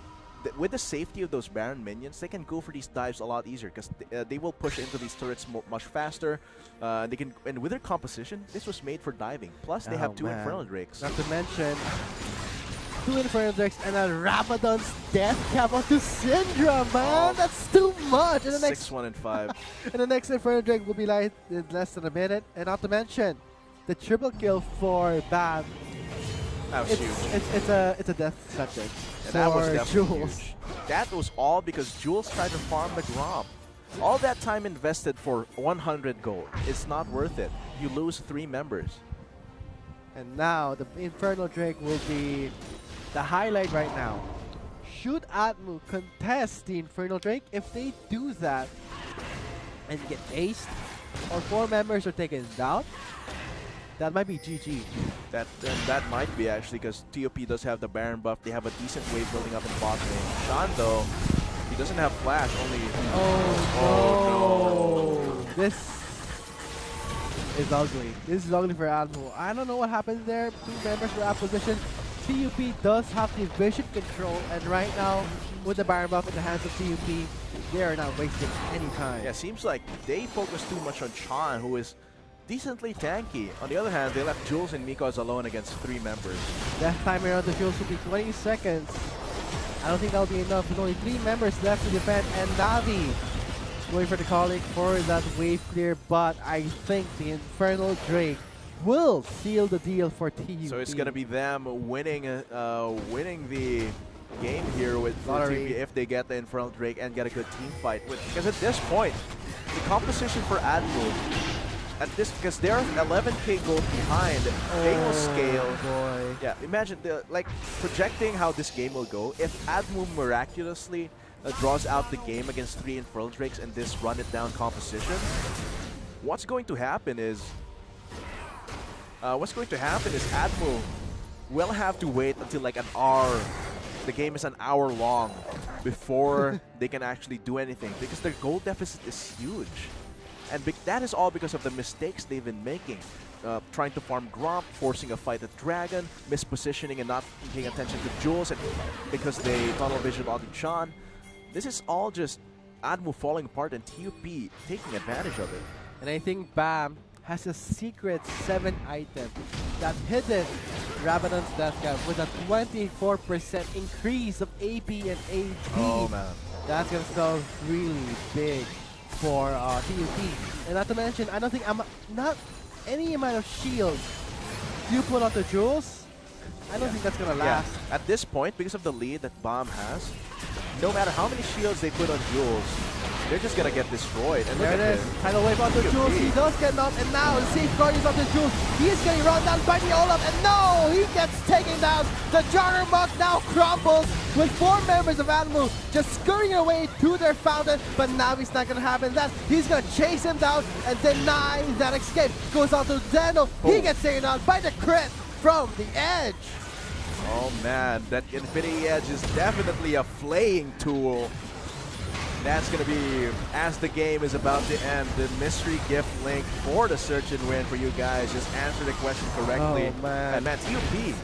with the safety of those Baron minions, they can go for these dives a lot easier because they will push into these turrets much faster. They can, and with their composition, this was made for diving. Plus, they have 2 Infernal Drakes. Not to mention 2 Infernal Drakes and a Rabadon's death cap onto Syndra, man. That's too much. And the next 6-1 and 5. and the next Infernal Drake will be like in less than a minute. And not to mention the triple kill for Bam. That was huge. It's a death sentence. And that was definitely Jules. huge. That was all because Jules tried to farm the Grom. All that time invested for 100 gold. It's not worth it. You lose 3 members. And now the Infernal Drake will be the highlight right now. Should ADMU contest the Infernal Drake? If they do that and get aced, or 4 members are taken down, that might be GG. That might be actually because TUP does have the Baron buff. They have a decent wave building up in bot lane. Sean though, he doesn't have flash. Only. Oh no! This is ugly. This is ugly for ADMU. I don't know what happened there. 2 members were out of position. TUP does have the vision control, and right now, with the Baron buff in the hands of TUP, they are not wasting any time. Yeah, seems like they focus too much on Chan, who is decently tanky. On the other hand, they left Jules and Mikos alone against 3 members. Death timer on the Jules will be 20 seconds. I don't think that'll be enough. There's only 3 members left to defend, and Navi Going for the colleague for that wave clear, but I think the Infernal Drake will seal the deal for TUP. So it's gonna be them winning the game here with TUP if they get the Infernal Drake and get a good team fight. Because at this point, the composition for ADMU because they're 11k gold behind, they will scale. Boy. Yeah, imagine projecting how this game will go. If ADMU miraculously draws out the game against 3 Infernal Drakes and this run it down composition, what's going to happen is ADMU will have to wait until like an hour. The game is an hour long before they can actually do anything because their gold deficit is huge. And that is all because of the mistakes they've been making. Trying to farm Gromp, forcing a fight at Dragon, mispositioning and not paying attention to Jules and because they tunnel vision onto Chan. This is all just ADMU falling apart and TUP taking advantage of it. And I think BAM has a secret 7 item that hidden Rabadon's Death Cap with a 24% increase of AP and AD. Oh man. That's gonna spell really big for TUP. And not to mention, I don't think not any amount of shields you put onto Jules, I don't think that's gonna last. Yeah. At this point, because of the lead that BAM has, no matter how many shields they put on Jules, they're just gonna get destroyed. And there it is. Tidal wave onto Jules. He does get knocked, and now the safeguard is onto Jules. He is getting run down by the Olaf, and no! He gets taken down. The Juggernaut now crumbles with 4 members of ADMU just scurrying away to their fountain, but now he's not gonna happen that. He's gonna chase him down and deny that escape. Goes on to Deno. He gets taken down by the crit from the edge. Oh man, that Infinity Edge is definitely a flaying tool. That's going to be, as the game is about to end, the mystery gift link for the search and win for you guys. Just answer the question correctly. Oh, man. And man, TUP,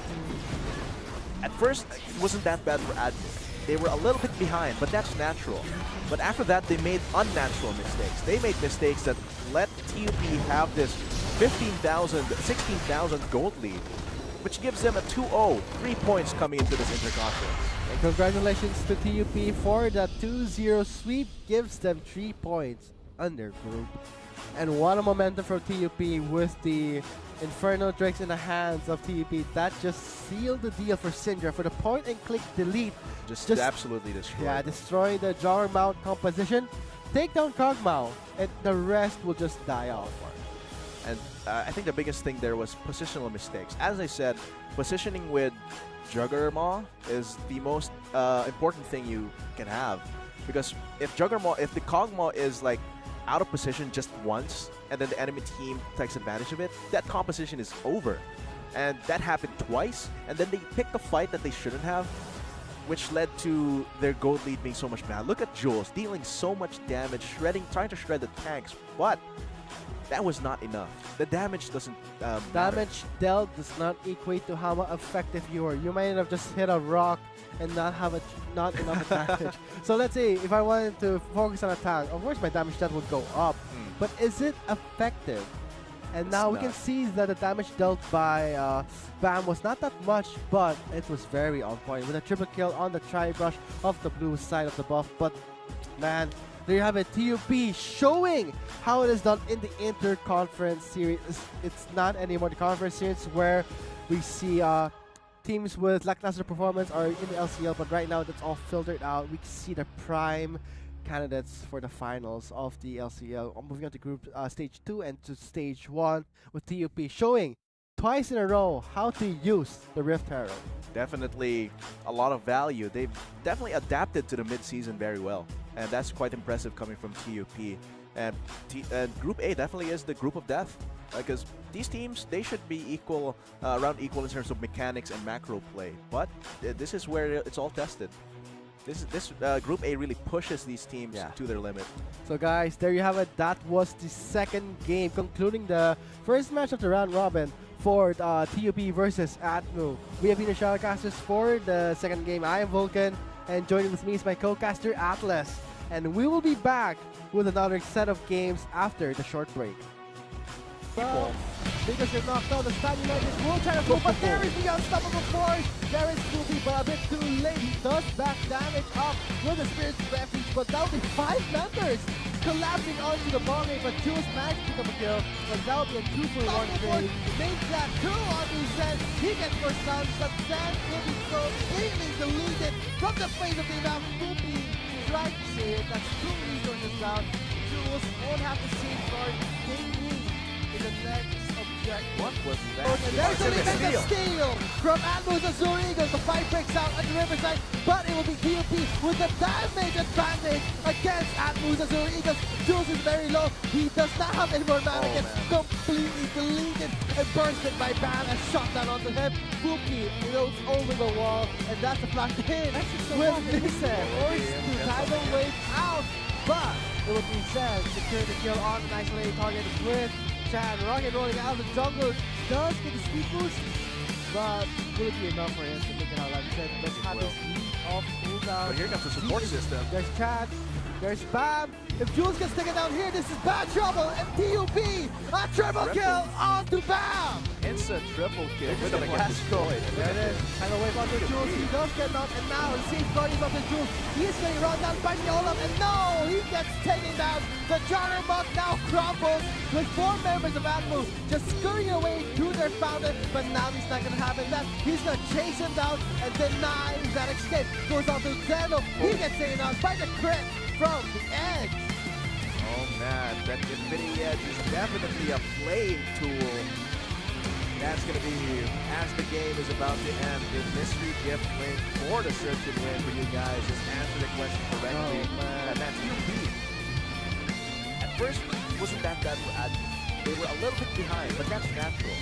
at first, it wasn't that bad for ADMU. They were a little bit behind, but that's natural. But after that, they made unnatural mistakes. They made mistakes that let TUP have this 15,000, 16,000 gold lead, which gives them a 2-0, 3 points coming into this Interconference. And congratulations to TUP for that 2-0 sweep, gives them 3 points on their group. And what a momentum for TUP with the Inferno Drakes in the hands of TUP. That just sealed the deal for Syndra for the point and click delete. Just absolutely destroy. Yeah, destroy the Juggernaut composition, take down Kog'Maw, and the rest will just die off. And I think the biggest thing there was positional mistakes. As I said, positioning with Juggernaut is the most important thing you can have. Because if the Kog'Maw is like out of position just once, and then the enemy team takes advantage of it, that composition is over. And that happened twice, and then they picked a fight that they shouldn't have, which led to their gold lead being so much bad. Look at Jules dealing so much damage, trying to shred the tanks, but that was not enough. The damage doesn't damage dealt does not equate to how effective you are. You might have just hit a rock and not have not enough damage. So let's say if I wanted to focus on attack, of course my damage dealt would go up. But is it effective? And now we can see that the damage dealt by BAM was not that much, but it was very on point with a triple kill on the tri-brush of the blue side of the buff. But man, there you have it, TUP showing how it is done in the Interconference series. It's not anymore the conference series where we see teams with lackluster performance are in the LCL, but right now that's all filtered out. We can see the prime candidates for the finals of the LCL. Moving on to group stage 2 and to stage 1 with TUP showing twice in a row how to use the Rift Herald. Definitely a lot of value. They've definitely adapted to the mid-season very well. And that's quite impressive coming from TUP. And Group A definitely is the group of death. Because these teams, they should be equal, around equal in terms of mechanics and macro play. But this is where it's all tested. This Group A really pushes these teams to their limit. So guys, there you have it. That was the second game, concluding the first match of the round robin for TUP versus ADMU. We have been the shoutcasters for the second game. I am Vulcan, and joining with me is my co-caster Atlas. And we will be back with another set of games after the short break. Well, because you're knocked out, the Stan United will try to move, but there is the unstoppable force. There is Scooby, but a bit too late. He does back damage up with the Spirit's Refuge, but now the 5 members collapsing onto the ball lane, but Jules managed to pick up a kill. But that will be a 2-for-1 trade. Makes that 2 onto Zen. He gets first down, but Zen will be so cleanly deleted from the face of the map. Fupi tried to save it. That's 2 resources down. Jules won't have to safeguard. They need in the next objective. What was that? And there's the limit of steal from ADMU's Azure Eagles. The fight breaks out at the Riverside, but it will be TUP with the damage advantage against ADMU's Azure Eagles. Jules is very low. He does not have any more mana. Gets completely deleted and bursted by Bam and shot down onto him. Fuki goes over the wall, and that's a flash in with Listen. Forced to tidal wave out, but it will be said secure the kill on an isolated target with Chan. Rocket rolling out of the jungle does get the speed boost, but will it be enough for him to take it out? Like I said, let's have this lead off cooldown. But here comes the support system. There's Chan, there's Bam. If Jules gets taken down here, this is bad trouble. And TUP, a triple kill onto Bam. Instant triple kill with a gas destroyed. There it is. Kind of wave onto Jules. He does get knocked, and now he's guarding onto Jules. He's getting run down by Olaf, and no, he gets taken down. The Juggernaut now crumbles with 4 members of ADMU just scurrying away to their fountain, but now he's not gonna have that. He's gonna chase him down and deny that escape. Goes on to Zeno. He gets taken down by the crit from the edge. Oh man, that Infinity Edge is definitely a playing tool. That's going to be, as the game is about to end, the mystery gift link for the search and win for you guys. Just answer the question correctly. And that's TUP. At first, it wasn't that bad for ADMU. They were a little bit behind, but that's natural.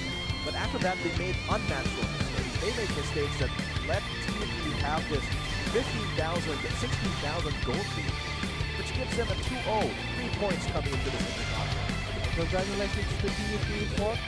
But after that, they made unnatural mistakes. They made mistakes that let TUP have this 15,000, 16,000 gold lead, which gives them a 2-0, 3 points coming into this Interconference. Congratulations to TUP for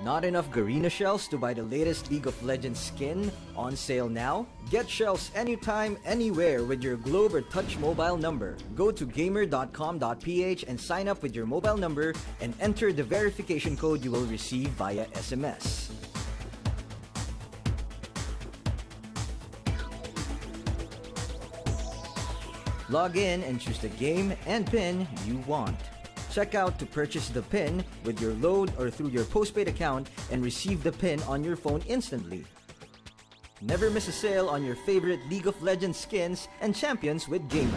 Not enough Garena shells to buy the latest League of Legends skin? On sale now? Get shells anytime, anywhere with your Globe or Touch mobile number. Go to gamer.com.ph and sign up with your mobile number and enter the verification code you will receive via SMS. Log in and choose the game and pin you want. Check out to purchase the pin with your load or through your postpaid account and receive the pin on your phone instantly. Never miss a sale on your favorite League of Legends skins and champions with Gamer.